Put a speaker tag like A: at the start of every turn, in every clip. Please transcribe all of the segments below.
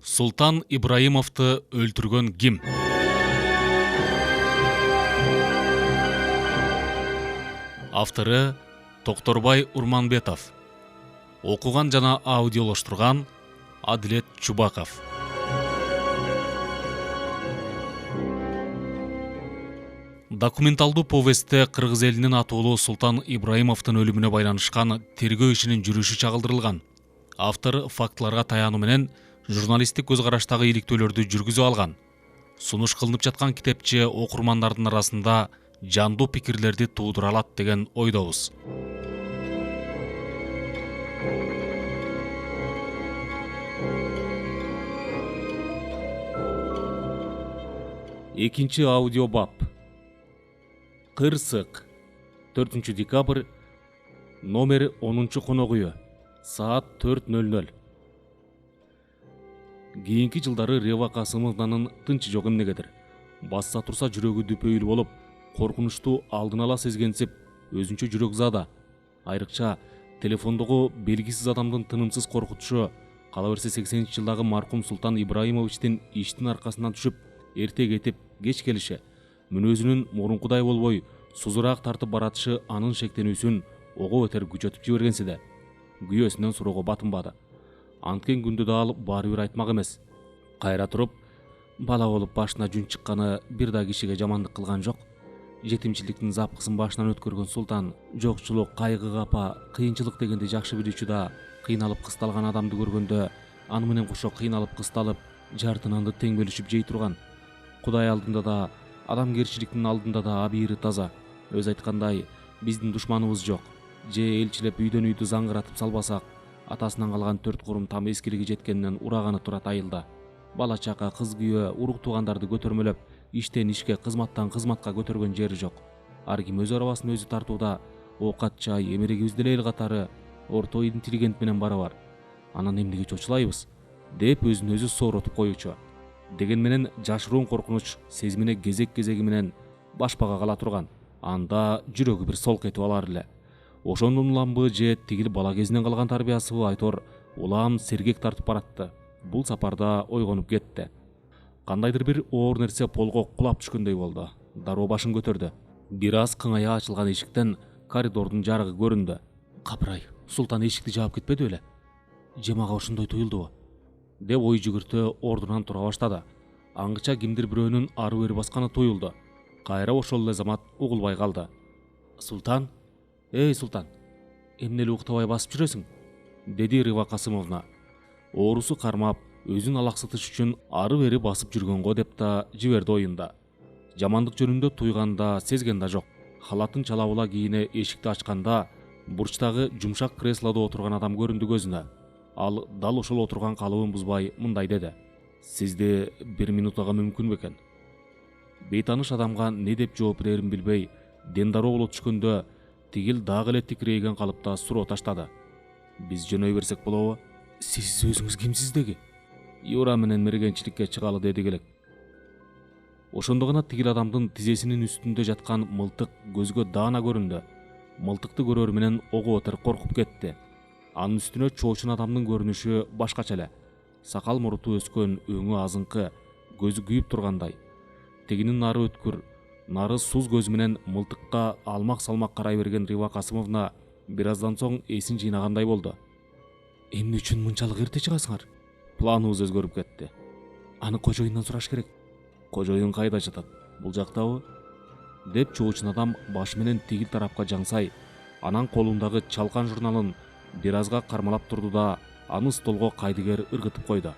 A: Султан Ибраимовты өлтүргөн ким? Авторы Токторбай Урманбетов. Окуган жана аудиолоштурган Адилет Чубаков. Документалдуу повестте кыргыз элинин атуулуу Султан Ибраимовдун өлүмүнө байланышкан тергөө ишинин жүрүшү чагылдырылган. Автор фактыларга таянуу менен журналисттик көз караштагы иликтөөлөрдү жүргүзүп алган. Сунуш кылынып жаткан китепче окурмандардын арасында жандуу пикирлерди туудура алат деген ойдобуз. Экинчи аудио бап. Кырсык. 4 декабрь. Номер 10 конок үйү. Саат 4:00. Кийинки жылдары Рева Касымовнанын тынчы жок эмнегедир. Басса турса жүрөгү дүпөйүл болуп, коркунучту алдын ала сезгенсип, өзүнчө жүрөк зада. Айрыкча телефондогу белгисиз адамдын тынымсыз коркутушу, кала берсе 80-жылдагы маркум Султан Ибраимовичтин иштин аркасынан түшүп, эрте кетип, кеч келиши, мүнөзүнүн мурункудай болбой, сузураак тартып баратышы анын шектенүүсүн ого бетер күчөтүп жибергенси да. Күйөөсүнөн суроого батынбады. Анткен күндө да ал баары бир айтмак эмес. Кайра туруп, бала болуп башына жүн чыкканы бир да кишиге жамандык кылган жок. Жетимчиликтин запкысын башынан өткөргөн Султан, жокчулук, кайгы, капа, кыйынчылык дегенди жакшы билүүчү да, кыйналып кысталган адамды көргөндө аны менен кошо кыйналып кысталып, жартынанды тең бөлүшүп жей турган. Кудай алдында да, адамгерчиликтин алдында да абийири таза. Өз айткандай, биздин душманыбыз жок. Же элчилеп үйдөн үйдү заңгыратып салбасак, атасынан калган 4 курум там эскилиги жеткенинен ураганы турат айылда. Бала чака, кыз күйөө, урук туугандарды көтөрмөлөп, иштен ишке, кызматтан кызматка көтөргөн жери жок. Ар ким өз арабасын өзү тартууда, оокат чай, эмерегибиз деле эл катары, орто интеллигент менен барабар. Анан эмнеге чочулайбыз деп өзүн өзү сооротуп коюучу. Деген менен жашыруун коркунуч сезимине кезек-кезеги менен башпага кала турган. Анда жүрөгү бир солк этип алар эле. Ошондон уламбы же тигил бала кезинен калган тарбиясыбы айтор, улам сергек тартып баратты. Бул сапарда ойгонуп кетти. Кандайдыр бир оор нерсе полго кулап түшкөндөй болду. Дароо башын көтөрдү. Бир аз кыңая ачылган эшиктен коридордун жарыгы көрүндү. Капырай, Султан эшикти жаап кетпеди беле? Же мага ошондой туюлдубу? Деп ой жүгүртө ордунан тура баштады. Аңгыча кимдир бирөөнүн ары бери басканы туюлду. Кайра ошол эле замат угулбай калды. Султан? Эй, Султан, эмнели уктабай басып жүрөсүң? Деди Рева Касымовна. Оорусу кармап, өзүн алаксытыш үчүн ары бери басып жүргөн го деп да жиберди оюнда. Жамандык жөнүндө туйганда, сезген да жок. Халатын чалабыла кийине эшикти ачканда, бурчтагы жумшак креслодо отурган адам көрүндү көзүнө. Ал дал ошол отурган калыбын бузбай мындай деди. Сизди 1 минутага мүмкүн бекен? Бейтаныш адамга не деп жооп берерин билбей, дендароо боло түшкөндө тигил дагы эле тикирейген калыпта суроо таштады. Биз жөнөй берсек болобу? Сиз өзүңүз кимсиз деги? Юра менен мергенчиликке чыгалы деди элек. Ошондо гана тигил адамдын тизесинин үстүндө жаткан мылтык көзгө даана көрүндү. Мылтыкты көрөр менен ого бетер коркуп кетти. Анын үстүнө чоочун адамдын көрүнүшү башкача эле. Сакал муруту өскөн, өңү азыңкы, көзү күйүп тургандай. Тегинин нары өткүр, нары суз көзү менен мылтыкка алмак-салмак карай берген Рева Касымовна бир аздан соң эсин жыйнагандай болду. Эмне үчүн мынчалык эрте чыгасыңар? Планыбыз өзгөрүп кетти. Аны кожоюндан сураш керек. Кожоюн кайда жатат? Бул жактабы? Деп чоочун адам башы менен тигил тарапка жаңсай, анан колундагы чалкан журналын бир азга кармалап турду да, аны столго кайдыгер ыргытып койду.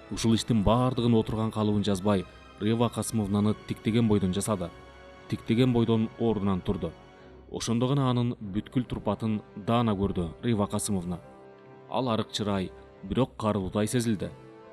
A: Ушул иштин баардыгын отурган калыбын жазбай, Рева Касымовнаны тиктеген бойдон жасады. Тиктеген бойдон ордунан турду. Ошондо гана анын бүткүл турпатын даана көрдү Рева Касымовна. Ал арык чырай, бирок карылуудай сезилди.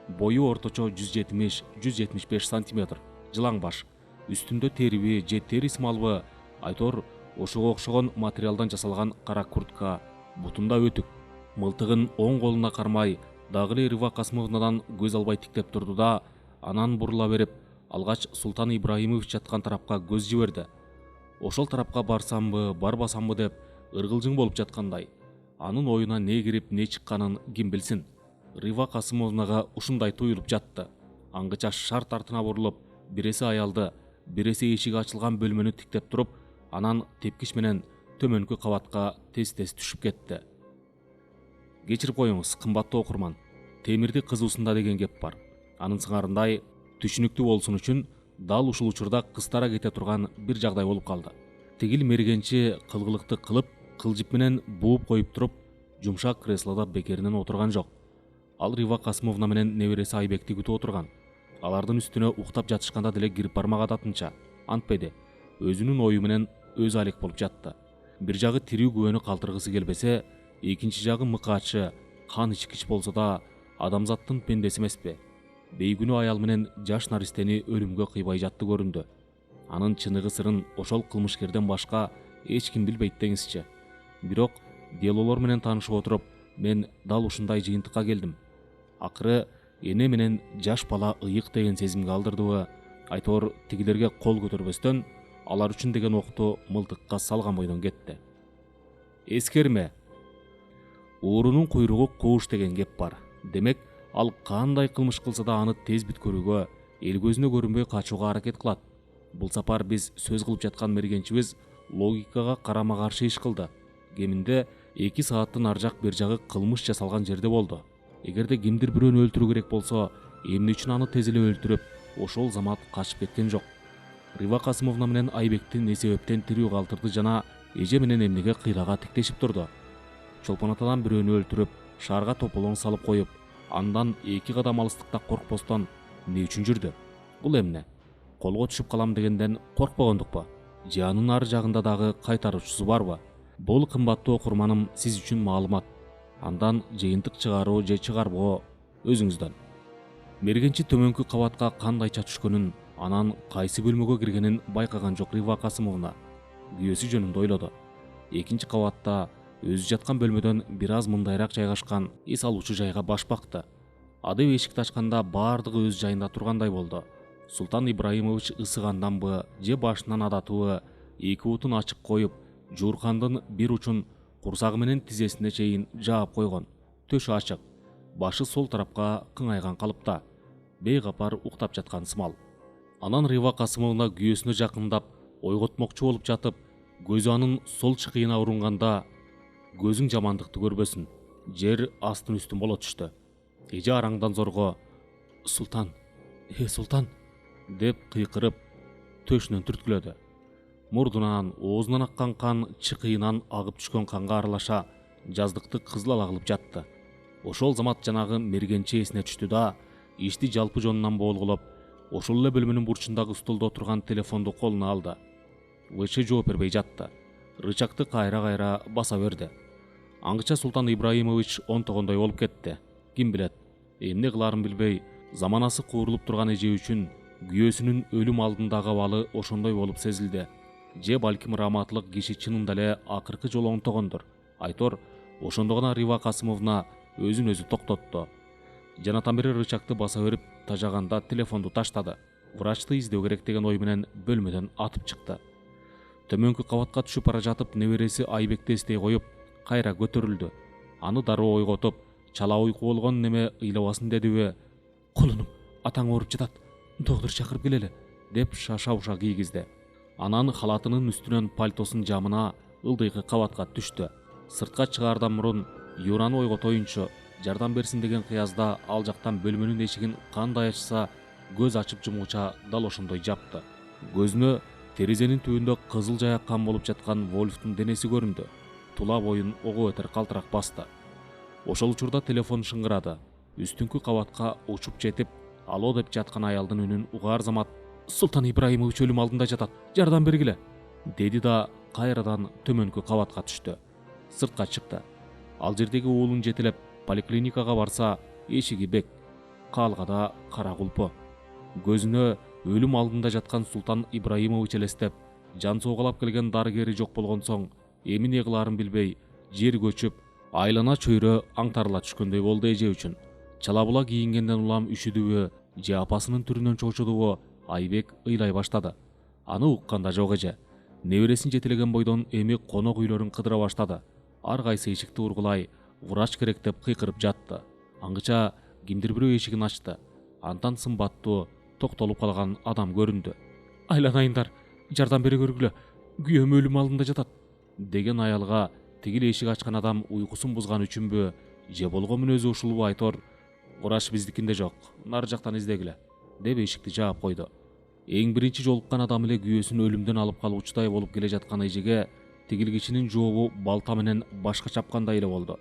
A: Бою орточо 170-175 сантиметр, жылаң баш. Үстүндө териби же тери сымалбы, айтор ошого окшогон материалдан жасалган кара куртка, бутунда өтүк. Мылтыгын оң колуна кармай, дагы эле Рева Касымовнадан көз албай тиктеп турду да, анан бурула берип, алгач Султан Ибраимович жаткан тарапка көз жиберди. Ошол тарапка барсамбы, барбасамбы деп ыргылжың болуп жаткандай. Анын оюна не кирип, не чыкканын ким билсин. Рива Касымовнага ушундай туюлуп жатты. Аңгыча шарт артына бурулуп, биресе аялды, биресе эшиги ачылган бөлмөнү тиктеп туруп, анан тепкич менен төмөнкү кабатка тез-тез түшүп кетти. Кечирип коюңуз, кымбаттуу окурман. Темирди кызуусунда деген кеп бар. Анын сыңарындай түшүнүктүү болсун үчүн дал ушул учурда кыстара кете турган бир жагдай болуп калды. Тигил мергенчи кылгылыкты кылып, кылжып менен бууп коюп туруп, жумшак креслода бекеринен отурган жок. Ал Рива Касымовна менен небереси Айбекти күтүп отурган. Алардын үстүнө уктап жатышканда деле кирип бармак адатынча. Антпеди, өзүнүн ою менен өзү алек болуп жатты. Бир жагы тирүү күбөнү калтыргысы келбесе, экинчи жагы мыкаачы, кан ичкич болсо да адамзаттын пендеси эмеспи? Бейгүнөө аял менен жаш наристени өлүмгө кыйбай жатты көрүндү. Анын чыныгы сырын ошол кылмышкерден башка эч ким билбейт деңизчи. Бирок делолор менен таанышып отуруп, мен дал ушундай жыйынтыкка келдим. Акыры эне менен жаш бала ыйык деген сезимге алдырдыбы, айтор тигилерге кол көтөрбөстөн алар үчүн деген окту мылтыкка салган бойдон кетти. Эскерме. Уурунун куйругу кууш деген кеп бар. Демек, ал кандай кылмыш кылса да аны тез бүткөрүүгө, эл көзүнө көрүнбөй качууга аракет кылат. Бул сапар биз сөз кылып жаткан мергенчибиз логикага карама каршы иш кылды. Кеминде 2 сааттын ар жак бер жагы кылмыш жасалган жерде болду. Эгерде кимдир бирөөнү өлтүрүү керек болсо, эмне үчүн аны тез эле өлтүрүп, ошол замат качып кеткен жок? Рива Касымовна менен Айбекти не себептен тирүү калтырды жана эже менен эмнеге кыйрага тиктешип турду? Чолпон атадан бирөөнү өлтүрүп, шаарга тополоң салып коюп, андан 2 кадам алыстыкта коркпостон не үчүн жүрдү? Бул эмне? Колго түшүп калам дегенден коркпогондукпу? Же анын ар жагында дагы кайтаруучусу барбы? Бул кымбаттуу окурманым сиз үчүн маалымат. Андан жыйынтык чыгаруу же чыгарбоо өзүңүздөн. Мергенчи төмөнкү кабатка кандайча түшкөнүн, анан кайсы бөлмөгө киргенин байкаган жок Рива Касымовна. Күйөөсү жөнүндө ойлоду. Экинчи кабатта өзү жаткан бөлмөдөн бир аз мындайраак жайгашкан эс алуучу жайга баш бакты. Адып эшикти ачканда баардыгы өз жайында тургандай болду. Султан Ибраимович ысыганданбы же башынан адатыбы, эки бутун ачык коюп, жууркандын бир учун курсагы менен тизесине чейин жаап койгон. Төшү ачык, башы сол тарапка кыңайган калыпта, бейкапар уктап жаткан сымал. Анан Рива Касымовна күйөөсүнө жакындап, ойготмокчу болуп жатып, көзү анын сол чыкыйына урунганда, көзүң жамандыкты көрбөсүн, жер астын үстүн боло түштү. Эже араңдан зорго, Султан, Султан, деп кыйкырып, төшүнөн түрткүлөдү. Мурдунан, оозунан аккан кан чыкыйынан агып түшкөн канга аралаша жаздыкты кызыл ала кылып жатты. Ошол замат жанагы мергенчи эсине түштү да, ишти жалпы жонунан болгулоп, ошол эле бөлмөнүн бурчундагы столдо турган телефонду колуна алды. ВЧ жооп бербей жатты. Рычагты кайра-кайра баса берди. Аңгыча Султан Ибраимович онтогондой болуп кетти. Ким билет, эмне кыларын билбей, заманасы куурулуп турган эже үчүн күйөөсүнүн өлүм алдындагы абалы ошондой болуп сезилди. Же балким раматлык киши чынында эле акыркы жолу оңтогондур. Айтор, ошондо гана Рива Касымовна өзүн өзү токтотту. Жанатан бери рычагты баса берип тажаганда телефонду таштады. Врачты издөө керек деген ой менен бөлмөдөн атып чыкты. Төмөнкү кабатка түшүп бара жатып небереси Айбекти эстей коюп, кайра көтөрүлдү. Аны дароо ойготуп, чала уйку болгон неме ыйлабасын дедиби? Кулунум, атаң ооруп жатат, доктор чакырып келели, деп шаша-уша кийгизди. Анан халатынын үстүнөн пальтосун жамына ылдыйкы кабатка түштү. Сыртка чыгаардан мурун Юраны ойготоюнчу, жардам берсин деген кыязда ал жактан бөлмөнүн эшигин кандай ачса, көз ачып жумгуча дал ошондой жапты. Көзүнө терезенин түбүндө кызыл жаяк кан болуп жаткан Вольфтун денеси көрүндү. Тула боюн ого бетер калтырак басты. Ошол учурда телефон шыңгырады. Үстүңкү кабатка учуп жетип, алло деп жаткан аялдын үнүн угаар замат Султан Ибраимович өлүм алдында жатат, жардам бергиле, деди да кайрадан төмөнкү кабатка түштү. Сыртка чыкты. Ал жердеги уулун жетелеп поликлиникага барса, эшиги бек, каалгада кара кулпу. Көзүнө өлүм алдында жаткан Султан Ибраимович элестеп, жан соогалап келген дарыгери жок болгон соң, эмне кыларын билбей, жер көчүп, айлана чөйрө аңтарыла түшкөндөй болду эже үчүн. Чала була кийингенден улам үшүдүбү, же апасынын түрүнөн чочудубу, Айбек ыйлай баштады. Аны укканда жок эже. Небересин жетелеген бойдон эми конок үйлөрүн кыдыра баштады. Ар кайсы эшикти ургулай, врач керек деп кыйкырып жатты. Аңгыча кимдир бирөө эшигин ачты. Андан сымбаттуу токтолуп калган адам көрүндү. Айланайындар, жардам бере көргүлө, күйөөм өлүм алдында жатат деген аялга тигил эшик ачкан адам уйкусун бузган үчүнбү же болгон өзү ушулбу айтор, врач биздикинде жок, нары жактан издегиле деп эшикти жаап койду. Эң биринчи жолуккан адам эле күйөөсүн өлүмдөн алып калуучудай болуп келе жаткан эжеге тигил кишинин жообу балта менен башка чапкандай эле болду.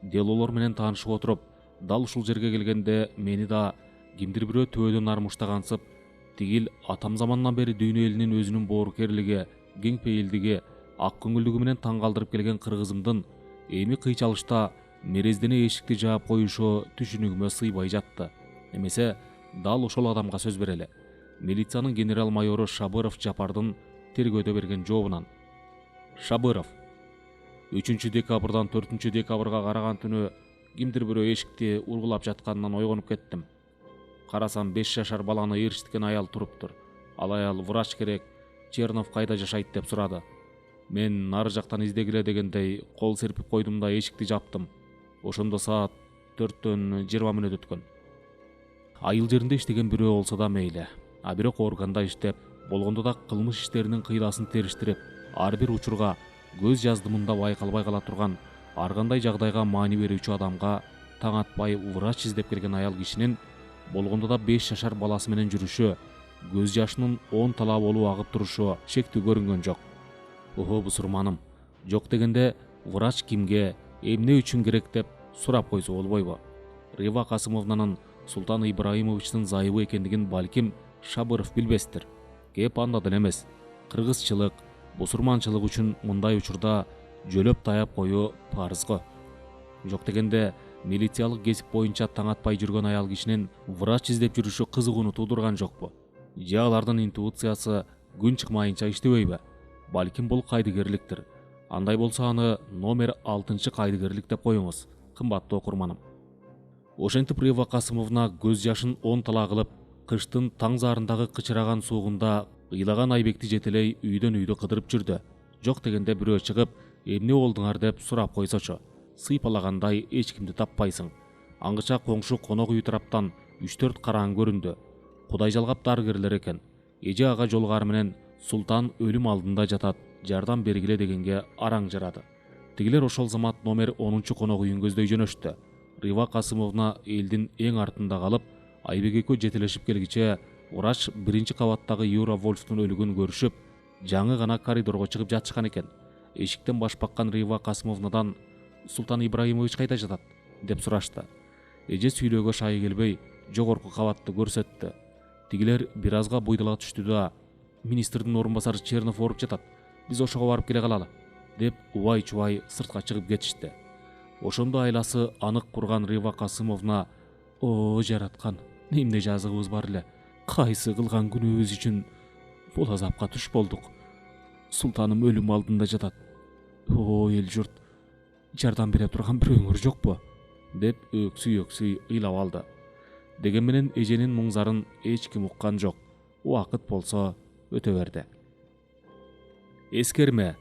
A: Делолор менен таанышып отуруп, дал ушул жерге келгенде мени да кимдир бирөө төбөдөн армуштагансып, тигил атам замандан бери дүйнө элинин өзүнүн боорукерлиги, кең пейилдиги, ак көңүлдүгү менен таң калтырып келген кыргызымдын эми кыйчалышта мерездене эшикти жаап коюшу түшүнүгүмө сыйбай жатты. Эмесе дал ошол адамга сөз берели. Милициянын генерал майору Шабыров Жапардын тергөөдө берген жообунан. Шабыров: 3 декабрдан 4 декабрга караган түнү кимдир бирөө эшикти ургулап жатканынан ойгонуп кеттим. Карасам 5 жашар баланы ээрчиткен аял туруптур. Ал аял врач керек, Чернов кайда жашайт деп сурады. Мен нары жактан издегиле дегендей кол серпип койдум да эшикти жаптым. Ошондо саат 4-төн 20 мүнөт өткөн. Айыл жеринде иштеген бирөө болсо да мейли, а бирок органда иштеп, болгондо да кылмыш иштеринин кыйласын териштирип, ар бир учурга көз жаздымында байкалбай кала турган ар кандай жагдайга маани берүүчү адамга таң атпай врач издеп келген аял кишинин болгондо да 5 жашар баласы менен жүрүшү, көз жашынын 10 талаа болуп агып турушу шектүү көрүнгөн жок. Охо бусурманым, жок дегенде врач кимге, эмне үчүн керек деп сурап койсо болбойбу? Рива Касымовнанын Султан Ибраимовичтин зайыбы экендигин балким Шабыров билбестир. Кеп анда деле эмес. Кыргызчылык, бусурманчылык үчүн мындай учурда жөлөп таяп коюу парыз го. Жок дегенде милициялык кесип боюнча таң атпай жүргөн аял кишинин врач издеп жүрүшү кызыгууну туудурган жокпу? Же алардын интуициясы күн чыкмайынча иштебейби? Балким бул кайдыгерликтир. Андай болсо аны номер 6 кайдыгерлик деп коюңуз, кымбаттуу окурманым. Ошентип Рива Касымовна көз жашын 10 талаа кылып, кыштын таң зарындагы кычыраган суугунда ыйлаган айбекти жетелей үйдөн үйдө кыдырып жүрдү. Жок дегенде бирөө чыгып, эмне болдуңар деп сурап койсочу, сыйпалагандай эч кимди таппайсың. Аңгыча коңшу конок үй тараптан 3-4 караң көрүндү. Кудай жалгап дарыгерлер экен. Эже ага жолгары менен Султан өлүм алдында жатат, жардам бергиле дегенге араң жарады. Тигилер ошол замат номер 10 конок үйүн көздөй жөнөштү. Рива Касымовна элдин эң артында калып, Айбек экөө жетелешип келгиче врач 1-кабаттагы Юра Вольфтун өлүгүн көрүшүп, жаңы гана коридорго чыгып жатышкан экен. Эшиктен баш баккан Рива Касымовнадан Султан Ибраимович кайда жатат деп сурашты. Эже сүйлөөгө шайы келбей, жогорку кабатты көрсөттү. Тигилер бир азга буйдала түштү да, министрдин орун басары Чернов ооруп жатат, биз ошого барып келе калалы деп убай-чубай сыртка чыгып кетишти. Ошондо айласы анык курган Рива Касымовна: "О, жараткан, эмне жазыгыбыз бар эле. Кайсы кылган күнөөбүз үчүн бул азапка туш болдук. Султаным өлүм алдында жатат. О, эл журт, жардам бере турган бирөөңөр жокпу?" деп өксүй ыйлап алды. Деген менен эженин муңзарын эч ким уккан жок. Убакыт болсо өтө берди. Эскерме: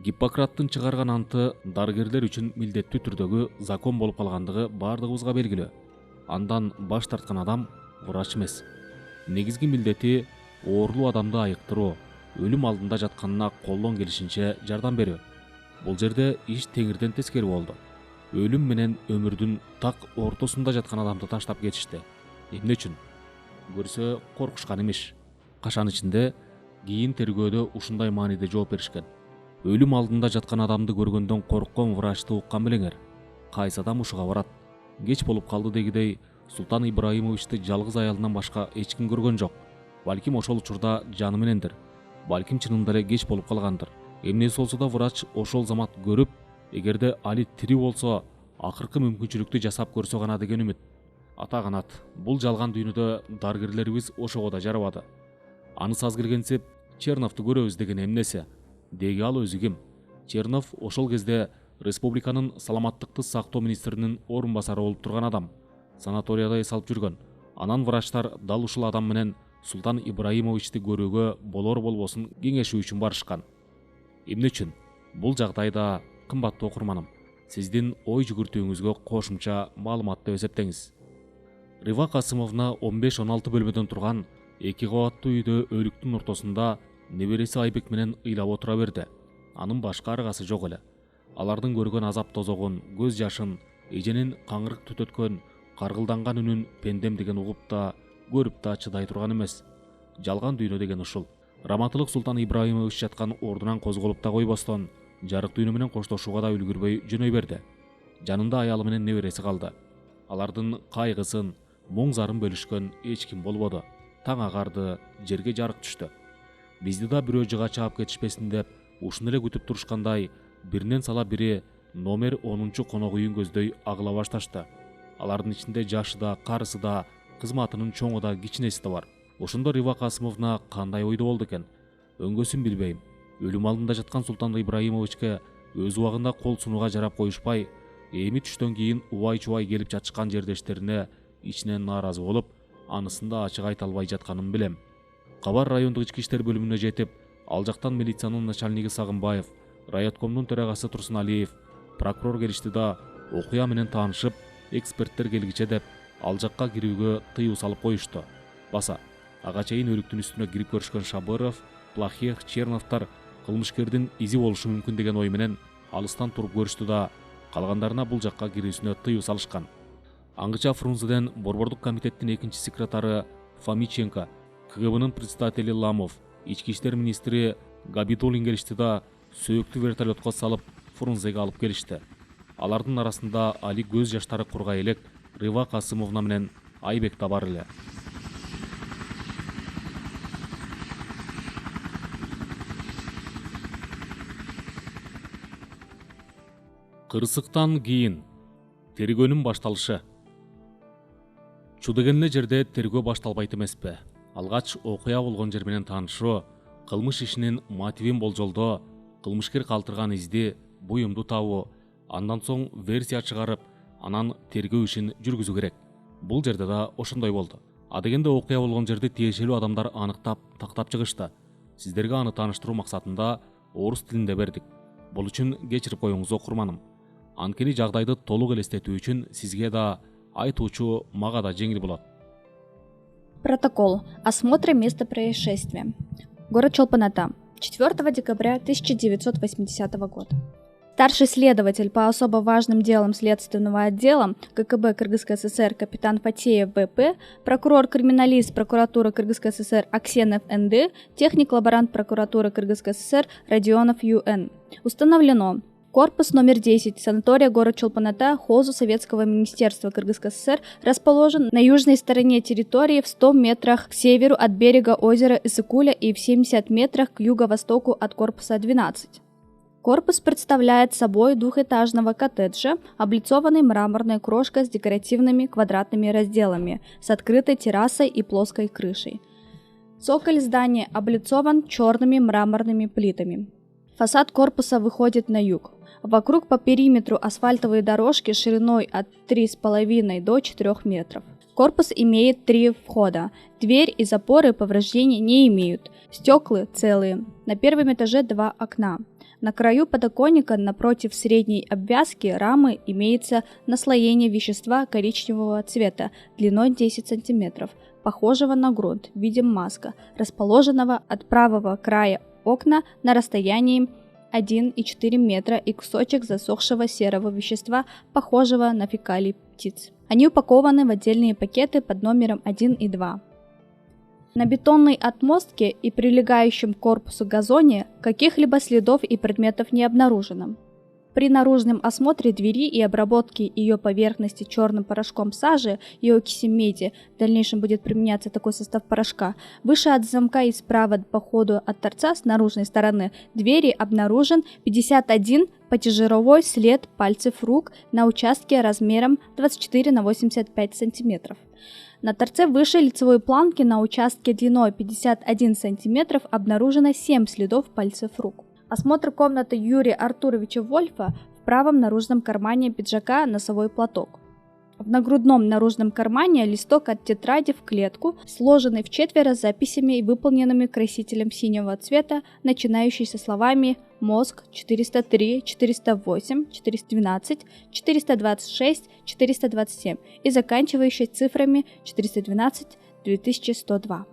A: Гиппократтын чыгарган анты дарыгерлер үчүн милдеттүү түрдөгү закон болуп калгандыгы бардыгыбызга белгилүү. Андан баш тарткан адам врач эмес. Негизги милдети оорулуу адамды айыктыруу, өлүм алдында жатканына колдон келишинче жардам берүү. Бул жерде иш теңирден тескери болду. Өлүм менен өмүрдүн так ортосунда жаткан адамды таштап кетишти. Эмне үчүн? Көрсө коркушкан имиш. Кашан ичинде кийин тергөөдө ушундай мааниде жооп беришкен. Өлүм алдында жаткан адамды көргөндөн корккон врачты уккан белеңер. Кайсы адам ушуга барат? Кеч болуп калды дегидей, Султан Ибраимовичти жалгыз аялынан башка эч ким көргөн жок. Балким ошол учурда жаны менендир. Балким чынында эле кеч болуп калгандыр. Эмнеси болсо да врач ошол замат көрүп, эгерде али тирүү болсо, акыркы мүмкүнчүлүктү жасап көрсө гана деген үмүт. Ата канат, бул жалган дүйнөдө дарыгерлерибиз ошого да жарабады. Анысы аз келгенсип, Черновду көрөбүз деген эмнеси? Деги ал өзү ким? Чернов ошол кезде республиканын саламаттыкты сактоо министринин орун басары болуп турган адам. Санаторияда эс алып жүргөн. Анан врачтар дал ушул адам менен Султан Ибраимовичти көрүүгө болор болбосун кеңешүү үчүн барышкан. Эмне үчүн? Бул жагдайда, кымбаттуу окурманым, сиздин ой жүгүртүүңүзгө кошумча маалымат деп эсептеңиз. Рива Касымовна 15-16 бөлмөдөн турган 2 кабаттуу үйдө өлүктүн ортосунда небереси Айбек менен ыйлап отура берди. Анын башка аргасы жок эле. Алардын көргөн азап тозогун, көз жашын, эженин каңырык түтөткөн, каргылданган үнүн пендем деген угуп да, көрүп да чыдай турган эмес. Жалган дүйнө деген ушул. Раматылык Султан Ибраимович жаткан ордунан козголуп да койбостон, жарык дүйнө менен коштошууга да үлгүрбөй жөнөй берди. Жанында аялы менен небереси калды. Алардын кайгысын, муң зарын бөлүшкөн эч ким болбоду. Таң агарды, жерге жарык түштү. Бизди да бирөө жыга чаап кетишпесин деп, ушуну эле күтүп турушкандай, биринен сала бири номер 10 конок үйүн көздөй агыла башташты. Алардын ичинде жашы да, карысы да, кызматынын чоңу да, кичинеси да бар. Ошондо Рива Касымовна кандай ойдо болду экен? Өңгөсүн билбейм. Өлүм алдында жаткан Султан Ибраимовичке өз убагында кол сунууга жарап коюшпай, эми түштөн кийин убай-чубай келип жатышкан жердештерине ичинен нааразы болуп, анысын да ачык айта албай жатканын билем. Кабар райондук ички иштер бөлүмүнө жетип, ал жактан милициянын начальниги Сагынбаев, райоткомдун төрагасы Турсуналиев, прокурор келишти да, окуя менен таанышып, эксперттер келгиче деп, ал жакка кирүүгө тыюу салып коюшту. Баса, ага чейин өлүктүн үстүнө кирип көрүшкөн Шабыров, Плахех, Черновтар кылмышкердин изи болушу мүмкүн деген ой менен алыстан туруп көрүштү да, калгандарына бул жакка кирүүсүнө тыюу салышкан. Аңгыча Фрунзеден борбордук комитеттин экинчи секретары Фомиченко, КГБнын председатели Ламов, ички иштер министри Габидуллин келишти да, сөөктү вертолетко салып Фрунзеге алып келишти. Алардын арасында али көз жаштары кургай элек Рива Касымовна менен Айбек да бар эле. Кырсыктан кийин тергөөнүн башталышы. Чу деген эле жерде тергөө башталбайт эмеспи? Алгач окуя болгон жер менен таанышуу, кылмыш ишинин мотивин болжолдоо, кылмышкер калтырган изди, буюмду табуу, андан соң версия чыгарып, анан тергөө ишин жүргүзүү керек. Бул жерде да ошондой болду. Адегенде окуя болгон жерди тиешелүү адамдар аныктап, тактап чыгышты. Сиздерге аны тааныштыруу максатында орус тилинде бердик. Бул үчүн кечирип коюңуз окурманым. Анткени жагдайды толук элестетүү үчүн сизге да, айтуучу мага да жеңил болот.
B: Протокол. Осмотр места происшествия. Город Чолпан-Ата. 4 декабря 1980 года. Старший следователь по особо важным делам следственного отдела ГКБ Кыргызской ССР капитан Фатеев ВП, прокурор-криминалист прокуратуры Кыргызской ССР Аксенов НД, техник-лаборант прокуратуры Кыргызской ССР Родионов ЮН. Установлено. Корпус номер 10 санатория город Чолпан-Ата хозу Советского министерства Кыргызской ССР расположен на южной стороне территории в 100 метрах к северу от берега озера Исыкуля и в 70 метрах к юго-востоку от корпуса 12. Корпус представляет собой двухэтажного коттеджа, облицованный мраморной крошкой с декоративными квадратными разделами, с открытой террасой и плоской крышей. Цоколь здания облицован черными мраморными плитами. Фасад корпуса выходит на юг. Вокруг по периметру асфальтовые дорожки шириной от 3,5 до 4 метров. Корпус имеет 3 входа. Дверь и запоры повреждений не имеют. Стекла целые. На первом этаже 2 окна. На краю подоконника напротив средней обвязки рамы имеется наслоение вещества коричневого цвета длиной 10 см, похожего на грунт в виде маска, расположенного от правого края окна на расстоянии 1,4 метра и кусочек засохшего серого вещества, похожего на фекалии птиц. Они упакованы в отдельные пакеты под номером 1 и 2. На бетонной отмостке и прилегающем к корпусу газоне каких-либо следов и предметов не обнаружено. При наружном осмотре двери и обработке ее поверхности черным порошком сажи и окиси меди, в дальнейшем будет применяться такой состав порошка, выше от замка и справа по ходу от торца с наружной стороны двери обнаружен 51 потяжеровой след пальцев рук на участке размером 24 на 85 см. На торце выше лицевой планки на участке длиной 51 см обнаружено 7 следов пальцев рук. Осмотр комнаты Юрия Артуровича Вольфа, в правом наружном кармане пиджака носовой платок. В нагрудном наружном кармане листок от тетради в клетку, сложенный в четверо с записями и выполненными красителем синего цвета, начинающийся словами «Мозг 403, 408, 412, 426, 427» и заканчивающий цифрами 412, 2102.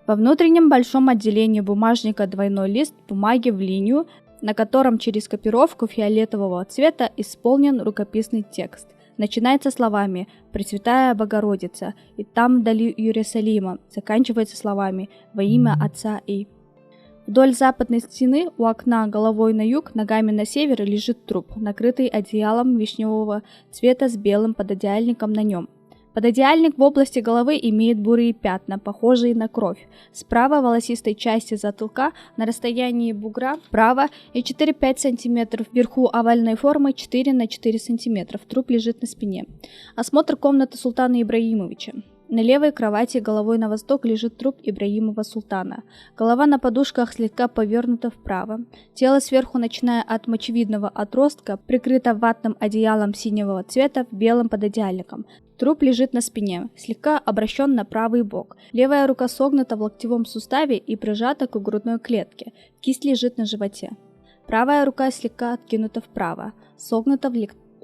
B: Во внутреннем большом отделении бумажника двойной лист бумаги в линию, на котором через копировку фиолетового цвета исполнен рукописный текст. Начинается словами «Пресвятая Богородица» и «Там вдали Иерусалима», заканчивается словами «Во имя Отца и». Вдоль западной стены у окна головой на юг, ногами на север лежит труп, накрытый одеялом вишневого цвета с белым пододеяльником на нем. Пододеяльник в области головы имеет бурые пятна, похожие на кровь. Справа волосистой части затылка на расстоянии бугра вправо и 4-5 см, вверху овальной формы 4 на 4 см. Труп лежит на спине. Осмотр комнаты султана Ибраимовича. На левой кровати головой на восток лежит труп Ибраимова султана. Голова на подушках слегка повернута вправо. Тело сверху, начиная от мочевидного отростка, прикрыто ватным одеялом синего цвета с белым пододеяльником. Труп лежит на спине, слегка обращен на правый бок. Левая рука согнута в локтевом суставе и прижата к грудной клетке. Кисть лежит на животе. Правая рука слегка откинута вправо, согнута в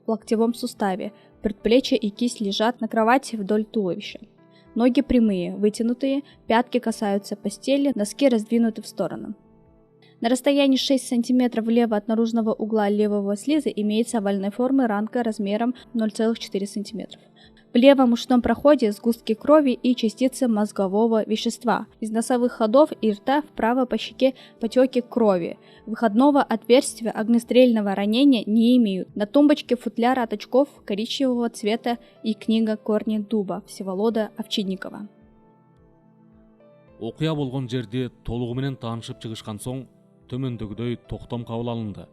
B: локтевом суставе. Предплечье и кисть лежат на кровати вдоль туловища. Ноги прямые, вытянутые, пятки касаются постели, носки раздвинуты в сторону. На расстоянии 6 см влево от наружного угла левого слиза имеется овальной формы ранка размером 0,4 см. В левом ушном проходе сгустки крови и частицы мозгового вещества. Из носовых ходов и рта вправо по щеке потеки крови. Выходного отверстия огнестрельного ранения не имеют. На тумбочке футляр от очков коричневого цвета и книга «Корни дуба» Всеволода Овчинникова.
A: Окуя болгон жерде толугу менен таанышып чыгышкан соң төмөндөгүдөй токтом кабыл алынды.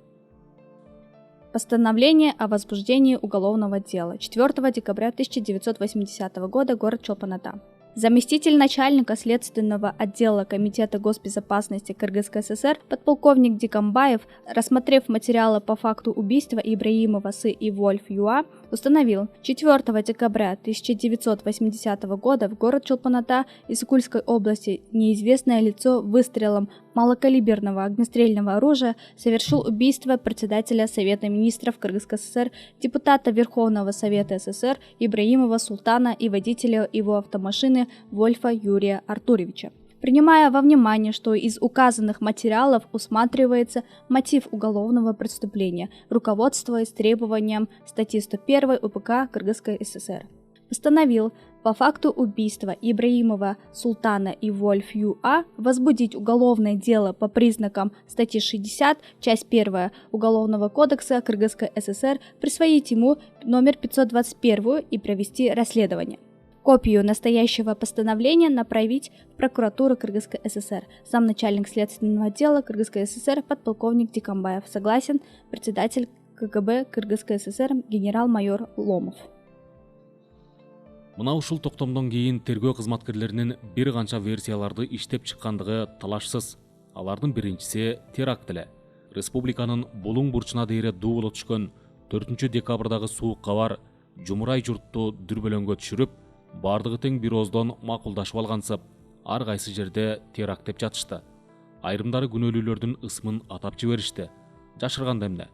B: Постановление о возбуждении уголовного дела. 4 декабря 1980 года, город Чолпан-Ата. Заместитель начальника следственного отдела Комитета госбезопасности Кыргызской ССР подполковник Дикамбаев, рассмотрев материалы по факту убийства Ибраимова Сы и Вольф Юа, установил: 4 декабря 1980 года в город Чолпан-Ата из Кульской области неизвестное лицо выстрелом малокалиберного огнестрельного оружия совершил убийство председателя Совета министров Кыргызской ССР, депутата Верховного Совета СССР Ибраимова Султана и водителя его автомашины Вольфа Юрия Артуровича. Принимая во внимание, что из указанных материалов усматривается мотив уголовного преступления, руководствуясь требованием статьи 101 УПК Кыргызской ССР, постановил по факту убийства Ибраимова Султана и Вольф Юа возбудить уголовное дело по признакам статьи 60, часть 1 Уголовного кодекса Кыргызской ССР, присвоить ему номер 521 и провести расследование. Копию настоящего постановления направить в прокуратуру Кыргызской ССР. Замначальник следственного отдела Кыргызской ССР подполковник Дикамбаев. Согласен председатель КГБ Кыргызской ССР генерал-майор Ломов.
A: Мына ушул токтомдон кийин тергөө кызматкерлеринин бир канча версияларды иштеп чыккандыгы талашсыз. Алардын биринчиси теракт эле. Республиканын булуң бурчуна дейре дуу боло түшкөн 4 декабрдагы суук кабар жумурай журтту дүрбөлөңгө түшүрүп, бардыгы тең бир ооздон макулдашып алгансып, ар кайсы жерде теракт деп жатышты. Айрымдары күнөөлүүлөрдүн ысмын атап жиберишти. Жашырганда эмне?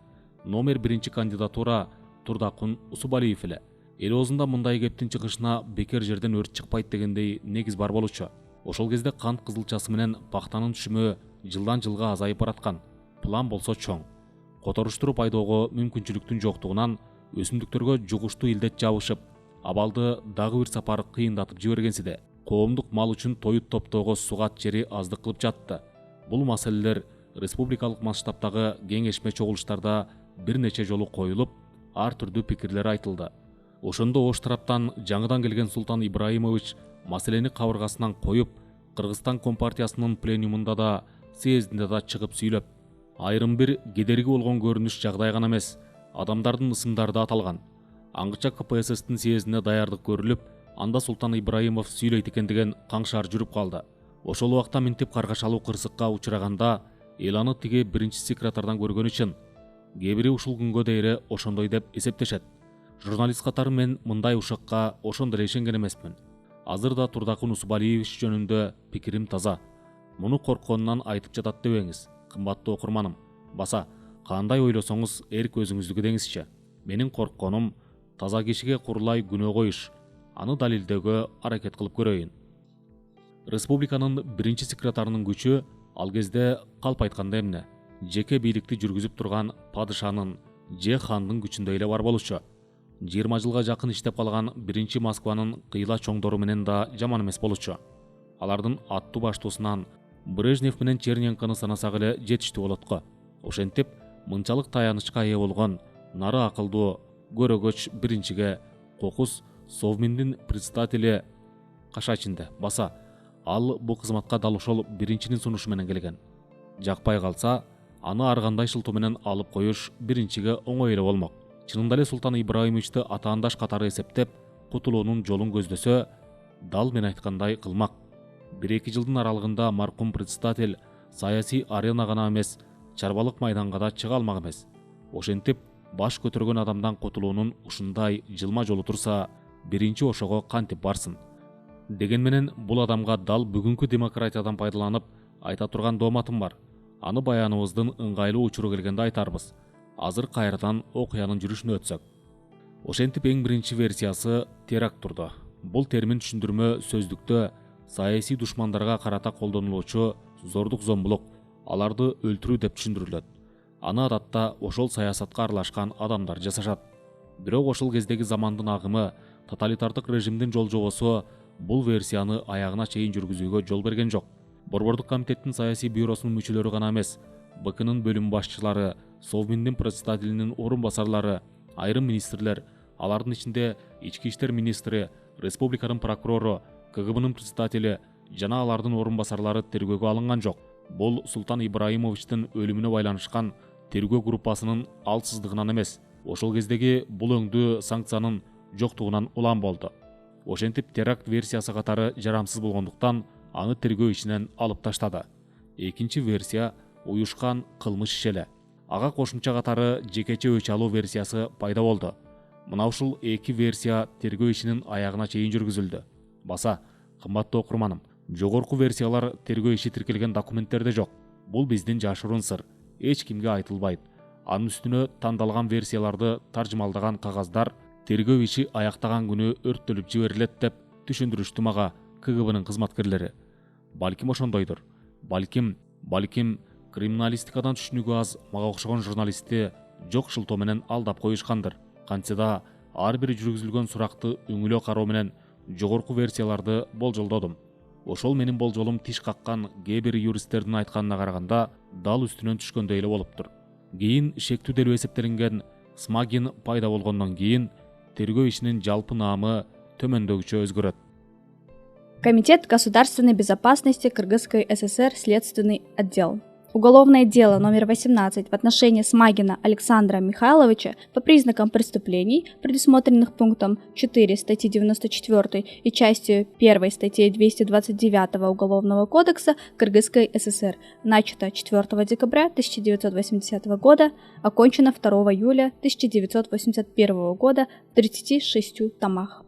A: Номер 1 кандидатура Турдакун Усубалиев эле. Эл оозунда мындай кептин чыгышына бекер жерден өрт чыкпайт дегендей негиз бар болчу. Ошол кезде кант кызылчасы менен пактанын түшүмү жылдан жылга азайып бараткан. План болсо чоң. Которуштуруп айдоого мүмкүнчүлүктүн жоктугунан өсүмдүктөргө жугуштуу илдет жабышып, абалды дагы бир сапар кыйындатып жибергенси да, коомдук мал үчүн тоют топтоого сугат жери аздык кылып жатты. Бул маселелер республикалык масштабтагы кеңешме чогулуштарда бир нече жолу коюлуп, ар түрдүү пикирлер айтылды. Ошондо ош тараптан жаңыдан келген Султан Ибраимович маселени кабыргасынан коюп, Кыргызстан Компартиясынын пленумунда да, съездинде да чыгып сүйлөп, айрым бир кедерги болгон көрүнүш жагдай гана эмес, адамдардын ысымдары да аталган. Аңгыча КПССтин съездине даярдык көрүлүп, анда Султан Ибраимов сүйлөйт экен деген каңшаар жүрүп калды. Ошол убакта минтип каргашалуу кырсыкка учураганда, эл аны тиги биринчи секретардан көргөн үчүн, кээ бири ушул күнгө дейре ошондой деп эсептешет. Журналист катары мен мындай ушакка ошондо эле ишенген эмесмин. Азыр да Турдакун Усубалиевич жөнүндө пикирим таза. Муну коркконунан айтып жатат дебеңиз, кымбаттуу окурманым. Баса, кандай ойлосоңуз эрк өзүңүздүкү деңизчи. Менин коркконум таза кишиге курулай күнөө коюш. Аны далилдөөгө аракет кылып көрөйүн. Республиканын биринчи секретарынын күчү ал кезде калп айтканда эмне? Жеке бийликти жүргүзүп турган падышанын же хандын күчүндөй эле бар болчу. 20 жылга жакын иштеп калган биринчи Москванын кыйла чоңдору менен да жаман эмес болчу. Алардын аттуу баштоосунан Брежнев менен Черненкону санасак эле жетиштүү болот го. Ошентип, мынчалык таянычка ээ болгон нары акылдуу көрөгөч биринчиге кокус Совминдин председатели Кашачинде баса, ал бул кызматка дал ошол биринчинин сунушу менен келген. Жакпай калса, аны ар кандай шылтоо менен алып коюш биринчиге оңой эле болмок. Чынында эле Султан Ибраимовичти атаандаш катары эсептеп, кутулуунун жолун көздөсө, дал мен айткандай кылмак. 1-2 жылдын аралыгында маркум председатель саясий арена гана эмес, чарбалык майданга да чыга алмак эмес. Ошентип, баш көтөргөн адамдан кутулуунун ушундай жылма жолу турса, биринчи ошого кантип барсын? Деген менен бул адамга дал бүгүнкү демократиядан пайдаланып айта турган дооматым бар. Аны баяныбыздын ыңгайлуу учуру келгенде айтарбыз. Азыр кайрадан окуянын жүрүшүнө өтсөк. Ошентип эң биринчи версиясы теракт турду. Бул термин түшүндүрмө сөздүктө саясий душмандарга карата колдонулуучу зордук-зомбулук, аларды өлтүрүү деп түшүндүрүлөт. Аны адатта ошол саясатка аралашкан адамдар жасашат. Бирок ошол кездеги замандын агымы, тоталитардык режимдин жолжобосу бул версияны аягына чейин жүргүзүүгө жол берген жок. Борбордук комитеттин саясий бюросунун мүчөлөрү гана эмес, БКнын бөлүм башчылары, Совминдин председателинин орун басарлары, айрым министрлер, алардын ичинде ички иштер министри, республиканын прокурору, КГБнын председатели жана алардын орун басарлары тергөөгө алынган жок. Бул Султан Ибраимовичтин өлүмүнө байланышкан тергөө группасынын алсыздыгынан эмес, ошол кездеги бул өңдүү санкциянын жоктугунан улам болду. Ошентип теракт версиясы катары жарамсыз болгондуктан аны тергөө ишинен алып таштады. Экинчи версия уюшкан кылмыш иши эле. Ага кошумча катары жекече өч алуу версиясы пайда болду. Мына ушул эки версия тергөө ишинин аягына чейин жүргүзүлдү. Баса, кымбаттуу окурманым, жогорку версиялар тергөө иши тиркелген документтерде жок. Бул биздин жашыруун сыр, эч кимге айтылбайт. Анын үстүнө тандалган версияларды таржымалдаган кагаздар тергөө иши аяктаган күнү өрттөлүп жиберилет деп түшүндүрүштү мага КГБнын кызматкерлери. Балким ошондойдур. Балким криминалистикадан түшүнүгү аз мага окшогон журналистти жок шылтоо менен алдап коюшкандыр. Кантсе да ар бир жүргүзүлгөн суракты үңүлө кароо менен жогорку версияларды болжолдодум. Ошол менин болжолум тиш каккан кээ бир юристтердин айтканына караганда дал үстүнөн түшкөндөй эле болуптур. Кийин шектүү делүү эсептелинген Смагин пайда болгондон кийин тергөө ишинин жалпы наамы төмөндөгүчө өзгөрөт.
B: Комитет государственной безопасности Кыргызской ССР, Следственный отдел. Уголовное дело номер 18 в отношении Смагина Александра Михайловича по признакам преступлений, предусмотренных пунктом 4 статьи 94 и частью 1 статьи 229 Уголовного кодекса Кыргызской ССР, начато 4 декабря 1980 года, окончено 2 июля 1981 года в 36 томах.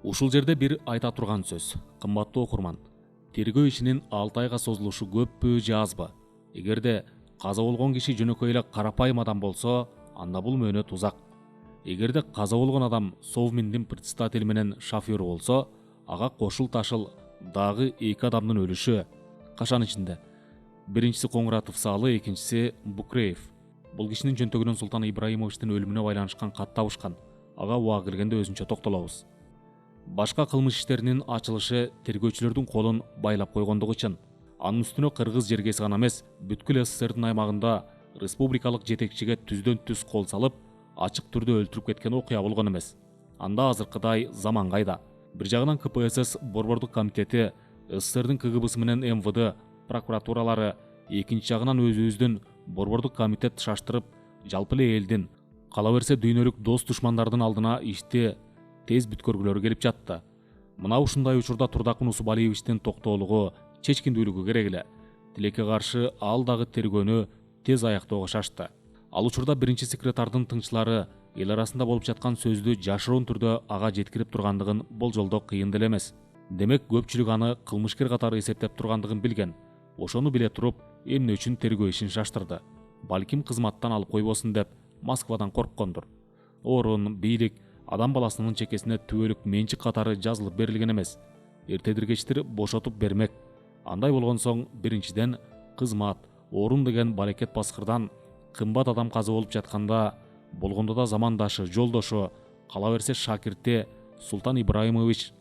A: Ушул жерде бир айта турган сөз. Кымбаттуу окурман, тергөө ишинин 6 айга созулушу көппү же азбы? Эгерде каза болгон киши жөнөкөй эле карапайым адам болсо, анда бул мөөнөт узак. Эгерде каза болгон адам Совминдин председатели менен шофёру болсо, ага кошул ташыл дагы 2 адамдын өлүшү кашан ичинде. Биринчиси Коңуратов Салы, экинчиси Букреев. Бул кишинин жөнтөгүнөн Султан Ибраимовичтин өлүмүнө байланышкан кат табышкан. Ага убагы келгенде өзүнчө токтолобуз. Башка кылмыш иштеринин ачылышы тергөөчүлөрдүн колун байлап койгондугу үчүн. Анын үстүнө кыргыз жергеси гана эмес, бүткүл СССРдин аймагында республикалык жетекчиге түздөн түз кол салып, ачык түрдө өлтүрүп кеткен окуя болгон эмес. Анда азыркыдай заман кайда? Бир жагынан КПСС борбордук комитети, СССРдин КГБсы менен МВД прокуратуралары, экинчи жагынан өзүбүздүн борбордук комитет шаштырып, жалпы эле элдин, кала берсе дүйнөлүк дос душмандардын алдына ишти тез бүткөргүлөрү келип жатты. Мына ушундай учурда Турдакун Усубалиевичтин токтоолугу, чечкиндүүлүгү керек эле. Тилекке каршы ал дагы тергөөнү тез аяктоого шашты. Ал учурда биринчи секретардын тыңчылары эл арасында болуп жаткан сөздү жашыруун түрдө ага жеткирип тургандыгын болжолдоо кыйын деле эмес. Демек көпчүлүк аны кылмышкер катары эсептеп тургандыгын билген. Ошону биле туруп, эмне үчүн тергөө ишин шаштырды? Балким кызматтан алып койбосун деп Москвадан корккондур. Орун, бийлик адам баласынын чекесине түбөлүк менчик катары жазылып берилген эмес. Эртедир кечтир бошотуп бермек. Андай болгон соң, биринчиден кызмат, орун деген баракет баскырдан кымбат адам казы болуп жатканда, болгондо да замандашы, жолдошу, кала берсе шакирти Султан Ибраимович,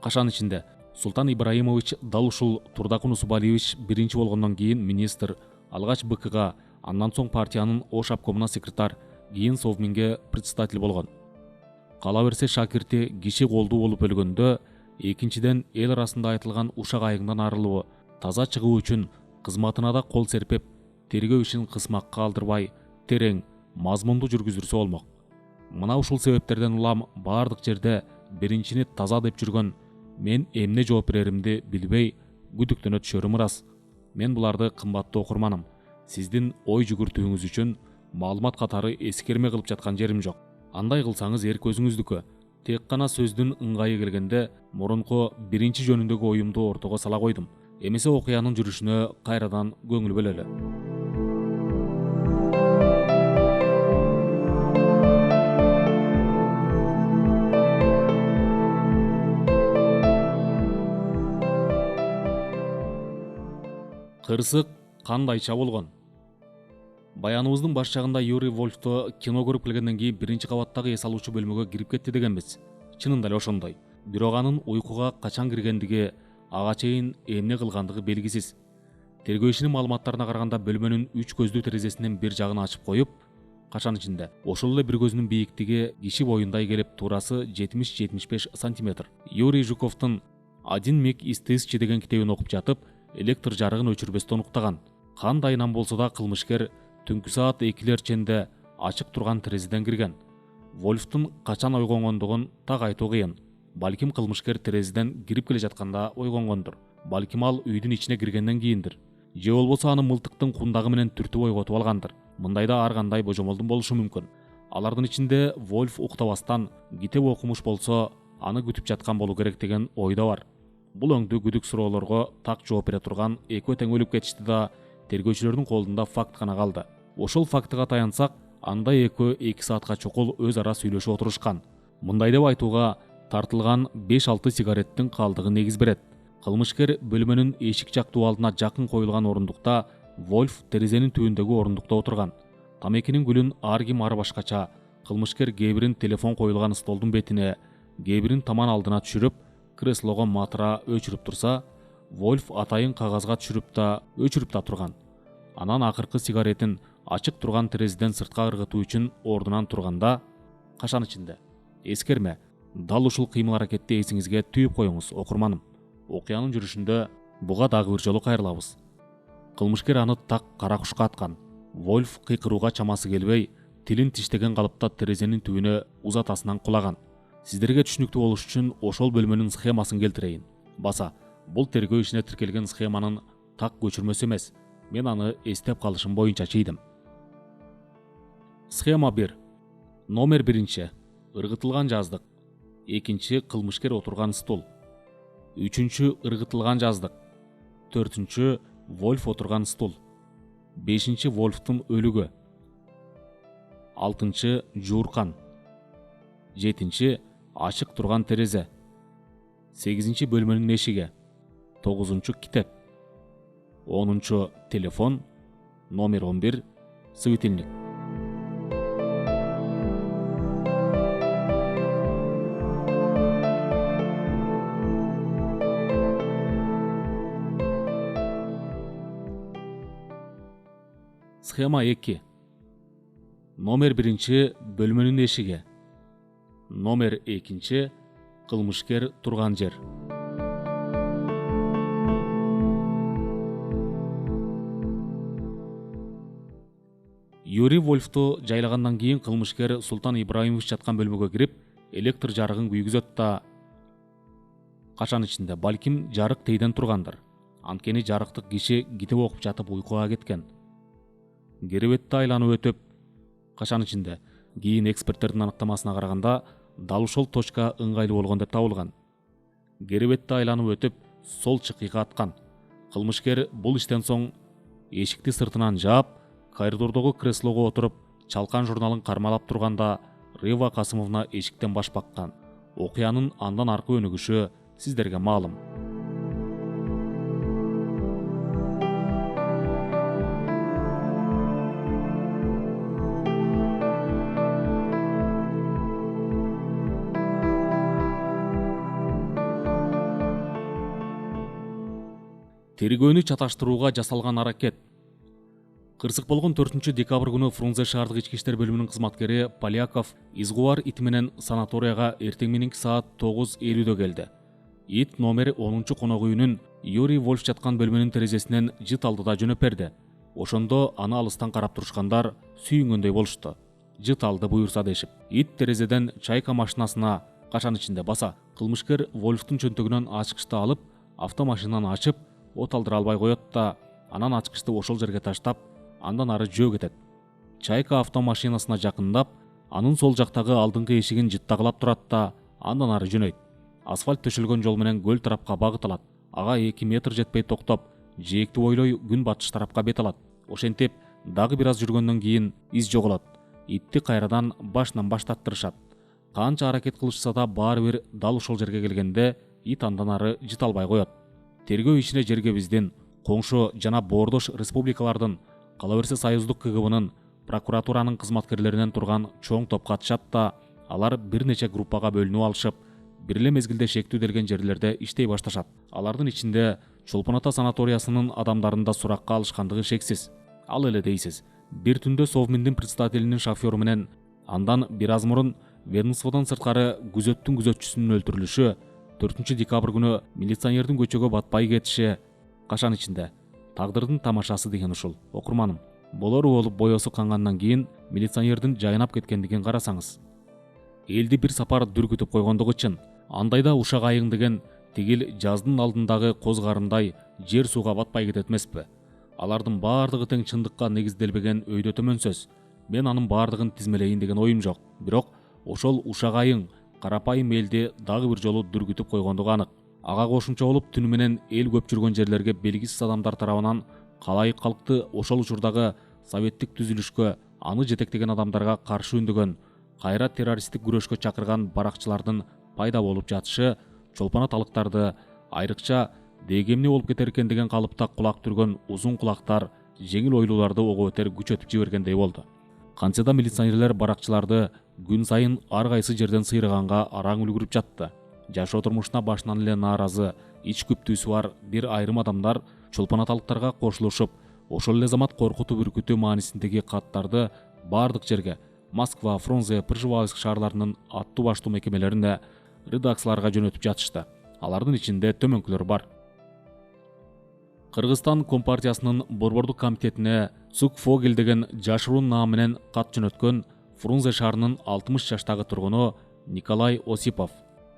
A: кашан ичинде Султан Ибраимович дал ушул Турдакун Усубалиевич биринчи болгондон кийин министр, алгач БКга, андан соң партиянын Ош обкомуна секретарь, кийин Совминге председатель болгон. Кала берсе шакирти киши колдуу болуп өлгөндө, экинчиден эл арасында айтылган ушак айыгынан арылуу, таза чыгуу үчүн кызматына да кол серпеп, тергөө ишин кысмакка алдырбай, терең, мазмундуу жүргүзүрсө болмок. Мына ушул себептерден улам бардык жерде биринчини таза деп жүргөн мен эмне жооп береримди билбей күдүктөнө түшөрүм ырас. Мен буларды кымбаттуу окурманым, сиздин ой жүгүртүүңүз үчүн маалымат катары эскерме кылып жаткан жерим жок. Андай кылсаңыз эрк өзүңүздүкү. Тек гана сөздүн ыңгайы келгенде мурунку биринчи жөнүндөгү оюмду ортого сала койдум. Эмесе окуянын жүрүшүнө кайрадан көңүл бөлөлү. Кырсык кандайча болгон? Баяныбыздын баш жагында Юрий Вольфто кино көрүп келгенден кийин биринчи кабаттагы эс алуучу бөлмөгө кирип кетти дегенбиз. Чынында эле ошондой. Бирок анын уйкуга качан киргендиги, ага чейин эмне кылгандыгы белгисиз. Тергөө ишинин маалыматтарына караганда бөлмөнүн 3 көздүү терезесинин бир жагын ачып коюп, кашан ичинде ошол эле бир көзүнүн бийиктиги киши боюндай келип турасы 70-75 сантиметр. Юрий Жуковдун «Один миг из тысячи» деген китебин окуп жатып, электр жарыгын өчүрбөстөн уктаган. Кандайынан болсо да кылмышкер түнкү саат 2 ченде ачык турган терезеден кирген. Вольфтун качан ойгонгондугун так айтуу кыйын. Балким кылмышкер терезеден кирип келе жатканда ойгонгондур. Балким ал үйдүн ичине киргенден кийиндир. Же болбосо аны мылтыктын кундагы менен түртүп ойготуп алгандыр. Мындайда ар кандай божомолдун болушу мүмкүн. Алардын ичинде Вольф уктабастан китеп окумуш болсо, аны күтүп жаткан болуу керек деген ойдо бар. Бул өңдүү күдүк суроолорго так жооп бере турган экөө тең өлүп кетишти да, тергөөчүлөрдүн колунда факт гана калды. Ошол фактыга таянсак, анда экөө 2 саатка чукул өз ара сүйлөшүп отурушкан. Мындай деп айтууга тартылган 5-6 сигареттин калдыгы негиз берет. Кылмышкер бөлмөнүн эшик жак дубалына жакын коюлган орундукта, Вольф терезенин түбүндөгү орундукта отурган. Тамекинин гүлүн ар ким ар башкача, кылмышкер кээ телефон коюлган столдун бетине, кээ таман алдына түшүрүп, креслого матыра өчүрүп турса, Вольф атайын кагазга түшүрүп да турган. Анан акыркы сигаретин ачык турган терезеден сыртка ыргытуу үчүн ордунан турганда, кашан ичинде? Эскерме, дал ушул кыймыл аракетти эсиңизге түйүп коюңуз, окурманым. Окуянын жүрүшүндө буга дагы бир жолу кайрылабыз. Кылмышкер аны так кара кушка аткан. Вольф кыйкырууга чамасы келбей, тилин тиштеген калыпта терезенин түбүнө узатасынан кулаган. Сиздерге түшүнүктүү болуш үчүн ошол бөлмөнүн схемасын келтирейин. Баса, бул тергөө ишине тиркелген схеманын так көчүрмөсү эмес. Мен аны эстеп калышым боюнча чыйдым. Схема 1. Номер 1. Ыргытылган жаздык. 2. Кылмышкер отурган стул. 3. Ыргытылган жаздык. 4. Вольф отурган стул. 5. Вольфтун өлүгү. 6. Жууркан. 7. Ачык турган терезе. 8. Бөлмөнүн эшиги. 9. Китеп. 10. Телефон. Номер 11. Светильник. Схема 2. Номер 1. Бөлмөнүн эшиги. Номер 2. Кылмышкер турган жер. Юрий Вольфту жайлагандан кийин кылмышкер Султан Ибраимович жаткан бөлмөгө кирип, электр жарыгын күйгүзөт да, кашан ичинде? Балким жарык тейден тургандыр. Анткени жарыктык киши китеп окуп жатып уйкуга кеткен. Керебетти айланып өтүп, кашан ичинде? Кийин эксперттердин аныктамасына караганда дал ушул точка ыңгайлуу болгон деп табылган. Керебетти айланып өтүп, сол чыкыйга аткан. Кылмышкер бул иштен соң эшикти сыртынан жаап, коридордогу креслого отуруп, чалкан журналын кармалап турганда Рыва Касымовна эшиктен баш баккан. Окуянын андан аркы өнүгүшү сиздерге маалым. Тергөөнү чаташтырууга жасалган аракет. Кырсык болгон 4 декабрь күнү Фрунзе шаардык ички иштер бөлүмүнүн кызматкери Поляков изгубар ити менен санаторияга эртең мененки саат 9:50 келди. Ит номер 10 конок үйүнүн Юрий Вольф жаткан бөлмөнүн терезесинен жыт алдыда жөнөп берди. Ошондо аны алыстан карап турушкандар сүйүнгөндөй болушту. Жыт алды буюрса дешип. Ит терезеден чайка машинасына кашан ичинде баса. Кылмышкер Вольфтун чөнтөгүнөн ачкычты алып, автомашинаны ачып, от алдыра албай коет да, анан ачкычты ошол жерге таштап, андан ары жөө кетет. Чайка автомашинасына жакындап, анын сол жактагы алдыңкы эшигин жыттагылап турат да, андан ары жөнөйт. Асфальт төшөлгөн жол менен көл тарапка багыт алат. Ага 2 метр жетпей токтоп, жээкти бойлой күн батыш тарапка бет алат. Ошентип, дагы бир аз жүргөндөн кийин из жоголот. Итти кайрадан башынан баштаттырышат. Канча аракет кылышса да баары бир дал ушул жерге келгенде ит андан ары жыта албай коет. Тергөө ишине жерге биздин коңшу жана боордош республикалардын, кала берсе Союздук КГБнын, прокуратуранын кызматкерлеринен турган чоң топ катышат да, алар бир нече группага бөлүнүп алышып, бир эле мезгилде шектүүделген жерлерде иштей башташат. Алардын ичинде Чолпон Ата санаториясынын адамдарын да суракка алышкандыгы шексиз. Ал эле дейсиз, бир түндө Совминдин председателинин шофёру менен, андан бир аз мурун ведомстводон сырткары күзөттүн күзөтчүсүнүн өлтүрүлүшү, 4 декабрь күнү милиционердин көчөгө батпай кетиши кашан ичинде? Тагдырдын тамашасы деген ушул. Окурманым, болору болуп боесу кангандан кийин милиционердин жайнап кеткендигин карасаңыз. Элди бир сапар дүргүтүп койгондугу чын. Андайда ушак айың деген тигил жаздын алдындагы коз карындай жер сууга батпай кетет эмеспи? Алардын баардыгы тең чындыкка негизделбеген өйдө төмөн сөз. Мен анын баардыгын тизмелейин деген оюм жок. Бирок ошол ушак айың карапайым элди дагы бир жолу дүргүтүп койгондугу анык. Ага кошумча болуп түнү менен эл көп жүргөн жерлерге белгисиз адамдар тарабынан калайык калкты ошол учурдагы советтик түзүлүшкө, аны жетектеген адамдарга каршы үндөгөн, кайра террористтик күрөшкө чакырган баракчылардын пайда болуп жатышы Чолпон Аталыктарды айрыкча дегемне болуп кетер экен деген калыпта кулак түргөн узун кулактар жеңил ойлууларды ого бетер күчөтүп жибергендей болду. Кантсе да милиционерлер баракчыларды күн сайын ар кайсы жерден сыйрыганга араң үлгүрүп жатты. Жашоо турмушуна башынан эле нааразы, ич күптүүсү бар бир айрым адамдар Чолпон Аталыктарга кошулушуп, ошол эле замат коркутуп үркүтүү маанисиндеги каттарды бардык жерге, Москва, Фрунзе, Пржевальск шаарларынын аттуу баштуу мекемелерине, редакцияларга жөнөтүп жатышты. Алардын ичинде төмөнкүлөр бар. Кыргызстан Компартиясынын борбордук комитетине Цук Фогель деген жашыруун наам менен кат жөнөткөн Фрунзе шаарынын 60 жаштагы тургуну Николай Осипов.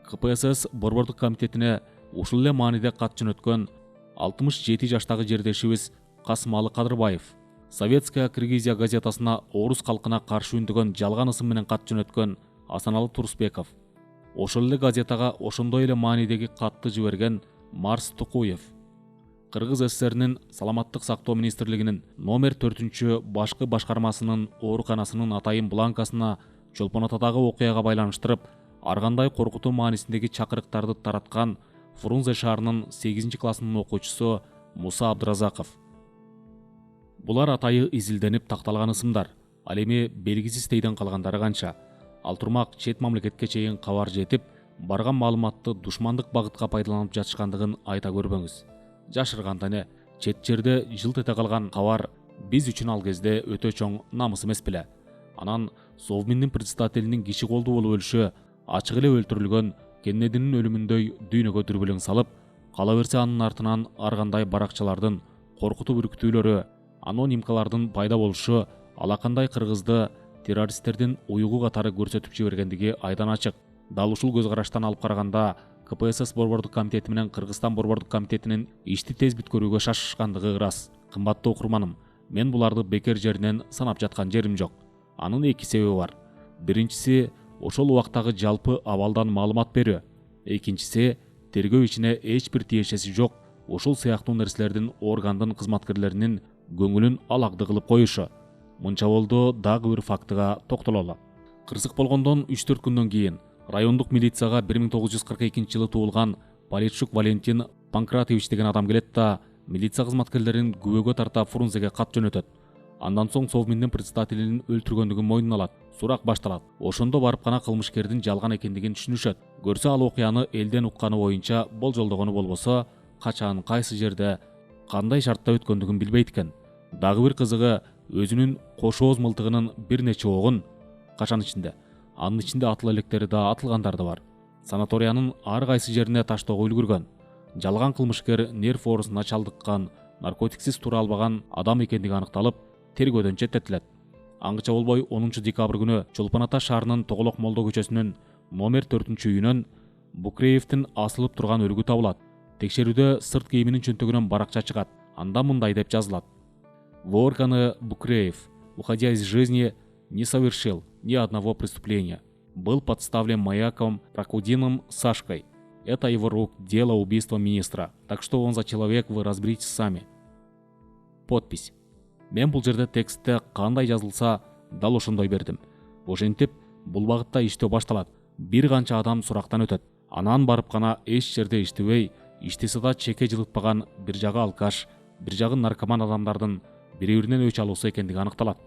A: КПСС борбордук комитетине ушул эле мааниде кат жөнөткөн 67 жаштагы жердешибиз Касымалы Кадырбаев. Советская Киргизия газетасына орус калкына каршы үндөгөн жалган ысым менен кат жөнөткөн Асаналы Турсбеков. Ошол эле газетага ошондой эле маанидеги катты жиберген Марс Тукуев. Кыргыз СССРнин Саламаттык сактоо министрлигинин номер 4 башкы башкармасынын ооруканасынын атайын бланкасына Чолпон Атадагы окуяга байланыштырып, ар кандай коркутуу маанисиндеги чакырыктарды тараткан Фрунзе шаарынын 8 классынын окуучусу Муса Абдыразаков. Булар атайы изилденип такталган ысымдар. Ал эми белгисиз тейден калгандары канча. Ал турмак чет мамлекетке чейин кабар жетип, барган маалыматты душмандык багытка пайдаланып жатышкандыгын айта көрбөңүз. Жашырганда не, чет жерде жылт эте калган кабар биз үчүн ал кезде өтө чоң намыс эмес беле. Анан Совминдин председателинин киши колдуу болуп өлүшү, ачык эле өлтүрүлгөн Кеннединин өлүмүндөй дүйнөгө дүрбөлөң салып, кала берсе анын артынан ар кандай баракчалардын коркутуп үркүтүүлөрү, анонимкалардын пайда болушу алакандай кыргызды террористтердин уюгу катары көрсөтүп жибергендиги айдан ачык. Дал ушул көз караштан алып караганда КПСС борбордук комитети менен Кыргызстан борбордук комитетинин ишти тез бүткөрүүгө шашышкандыгы ырас. Кымбаттуу окурманым, мен буларды бекер жеринен санап жаткан жерим жок. Анын эки себеби бар. Биринчиси ошол убактагы жалпы абалдан маалымат берүү. Экинчиси тергөө ичине эч бир тиешеси жок ушул сыяктуу нерселердин органдын кызматкерлеринин көңүлүн алагды кылып коюшу. Мынча болду дагы бир фактыга токтололу. Кырсык болгондон 3-4 күндөн кийин райондук милицияга 1942 жылы туулган Полетчук Валентин Панкратович деген адам келет да милиция кызматкерлерин күбөгө тарта Фрунзеге кат жөнөтөт. Андан соң Совминдин председателин өлтүргөндүгүн мойнуна алат. Сурак башталат. Ошондо барып гана кылмышкердин жалган экендигин түшүнүшөт. Көрсө ал окуяны элден укканы боюнча болжолдогону болбосо, качан, кайсы жерде, кандай шартта өткөндүгүн билбейт экен. Дагы бир кызыгы, өзүнүн кош ооз мылтыгынын бир нече огун качан ичинде, анын ичинде атыл электери да атылгандар да бар. Санаториянын ар кайсы жерине таштоого үлгүргөн. Жалган кылмышкер нерв оорусуна чалдыккан, наркотиксиз тура албаган адам экендиги аныкталып, тергөөдөн четтетилет. Аңгыча болбой 10 декабрь күнү Чолпон Ата шаарынын Тоголок Молдо көчөсүнүн номер 4-үйүнөн Букреевдин асылып турган өлүгү табылат. Текшерүүдө сырт кийиминин чөнтөгүнөн баракча чыгат. Анда мындай деп жазылат: В органы Букреев, уходя из жизни, не совершил ни одного преступления. Был подставлен маяком Прокудиным Сашкой. Это его рук дело убийства министра. Так что он за человек, вы разберитесь сами. Подпись. Мен бул жерде текстте кандай жазылса, дал ошондой бердим. Ошентип, бул багытта иштөө башталат. Бир канча адам сурактан өтөт. Анан барып гана эч жерде иштебей, иштесе да чеке жылытпаган бир жагы алкаш, бир жагы наркоман адамдардын бири-биринен өч алуусу экендиги аныкталат.